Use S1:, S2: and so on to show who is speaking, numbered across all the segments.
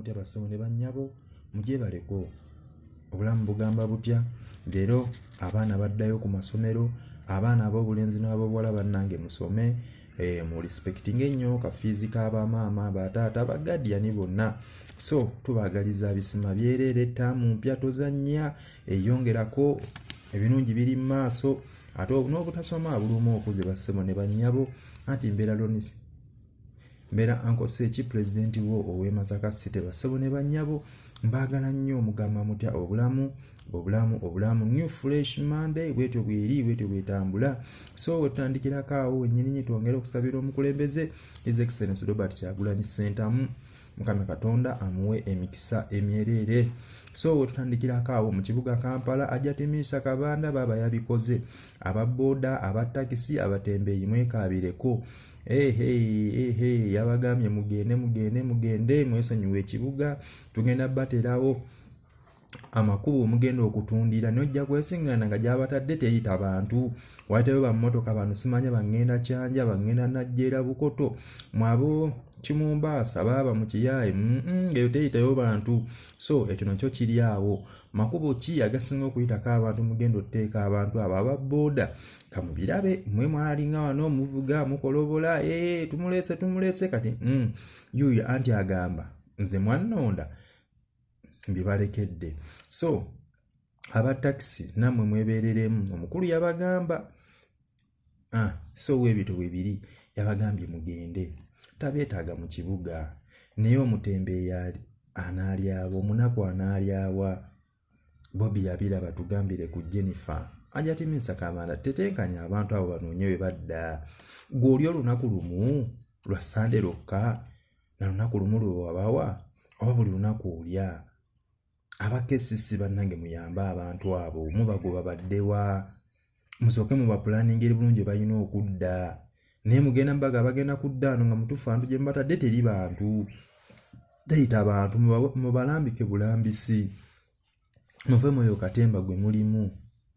S1: mutya bassebo ne bannyabo mugyebaleko obulamu bugamba butya leero abaana baddayo ku masomero abaana ab'obulenzi n'ab'obuwala bannange musome mu respecting ennyo kafiizi k'abamaama bataata bagadiyani bonna so tubaagaliza bisima byereere ettaamu mpya tozannya eyongerako ebirungi biri mu maaso ate n'obutasoma bulumu okuze bassebo ne bannyabo anti mbeera lonisi mbeera Uncle Seeki pulezidenti wo ow'e Masaka City bassebo ne bannyabo mbaagala nnyo omugamba mutya obulamu new fresh Monday bwetyo bweri bwetyo bwetambula so wetutandikirako awo wennyini twongere okusabira omukulembeze His Excellency Robert Kyagulanyi Ssentamu Mukama Katonda amuwe emikisa emyereere so wetutandikirako awo mu kibuga Kampala ajatimisa Kabanda baba yabikoze ababooda abatakisi abatembeeyi mwekaabireko yabagambye mugende mwesonyiwe ekibuga tugenda baterawo amakubo mugenda okutundira nojja kwesingana nga gyabatadde teyita bantu wateyo bammotoka bano simanya bangenda Kyanja bangenda Najjera Bukoto mwabo Kimumbaasa baba mu Kiyaayi ngeyo teyitayo bantu so ekyo nakyo kiri awo makubo ki agasinga okuyitako abantu mugenda otteeka abantu abo ababooda kamubirabe mwe mwalinga wano muvuga mukolobola tumulese kati yuyo anti agamba nze mwannonda mbibalekedde so abataxi namwe mwebereremu omukulu yabagamba so webito bwebiri yabagambye mugende tabeetaaga mu kibuga naye omutembeeyi anaalyawa omunaku anaalyawa Bobby yabiraba tugambire ku Jennifer ajatimisa Kabanda tetenkanya abantu abo banoonye we badda gw'oli olunaku lumu lwa Sande lwokka na lunaku lumu lwe wabawa oba buli lunaku olya abakesisi bannange muyamba abantu abo mubagoba baddewa musooke mu bapulaningira bulungi balina okudda naye mugenda mbaga bagenda kudda ano nga mutuufu antu gye mbatadde teri bantu teyita abantu mubalambike bulambisi muve mwoyo katemba gwe mulimu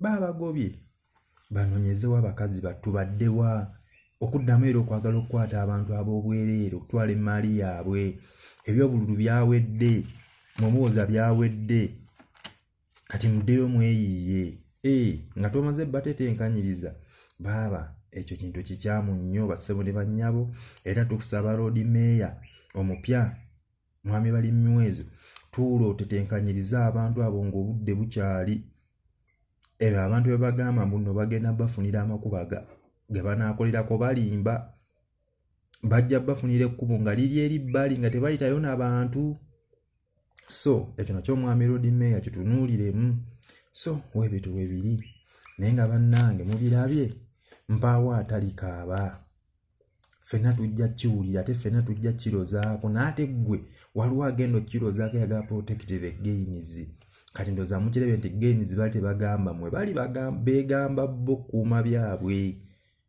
S1: babagobye banoonyezewo abakazi battu baddewa okuddamu era okwagala okukwata abantu ab'obwereere okutwala emaali yaabwe ebyobululu byawedde mumuwoza byawedde kati muddeyo mweyiiye nga tomaze batetenkanyiriza baaba ekyo kintu kikyamu nnyo bassebo ne bannyabo era tukusaba road mayor omupya mwami bali mmwezo tuulo otetenkanyiriza abantu abo ng'obudde bukyali ebyo abantu bye bagamba mbuno bagenda bafunira amakuba ge banaakolerako balimba bajja bafunira ekkubo nga liri eri bbali nga tebayitayo n'abantu so ekyo nakyo mwami road mayor kitunuuliremu so webito webiri naye nga bannange mubirabye mpaawo atalikaaba ffenna tujja kiwulira ate ffenna tujja kirozaako naate ggwe waliwo agenda okkirozaako yaga protective gains kati ndoza mukirebe nti gains bali tebagamba mwe bali beegamba bo kuuma byabwe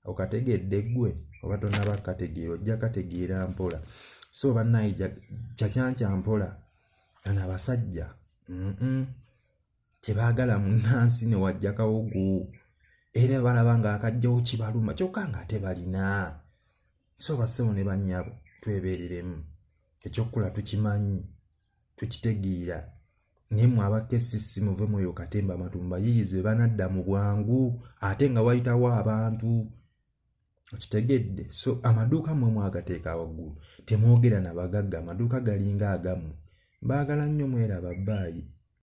S1: okategedde ggwe oba tonnaba kategeera ojja kategeera mpola so bannange kyakyankya mpola ana abasajja kyebaagala munnansi ne wajja kawogo era balaba nga akajjawo kibaluma kyokka nga ate balina so bassebo ne bannyabo twebeereremu ekyokkola tukimanyi tukitegeera naye mwe abakesisi muve mwoyo katemba amatumba yiyize banadda mu bwangu ate nga wayitawo abantu okitegedde so amaduuka mwe mwagateeka waggulu temwogera nabagagga amaduuka galinga agamu baagala nnyo mweraba bbaayi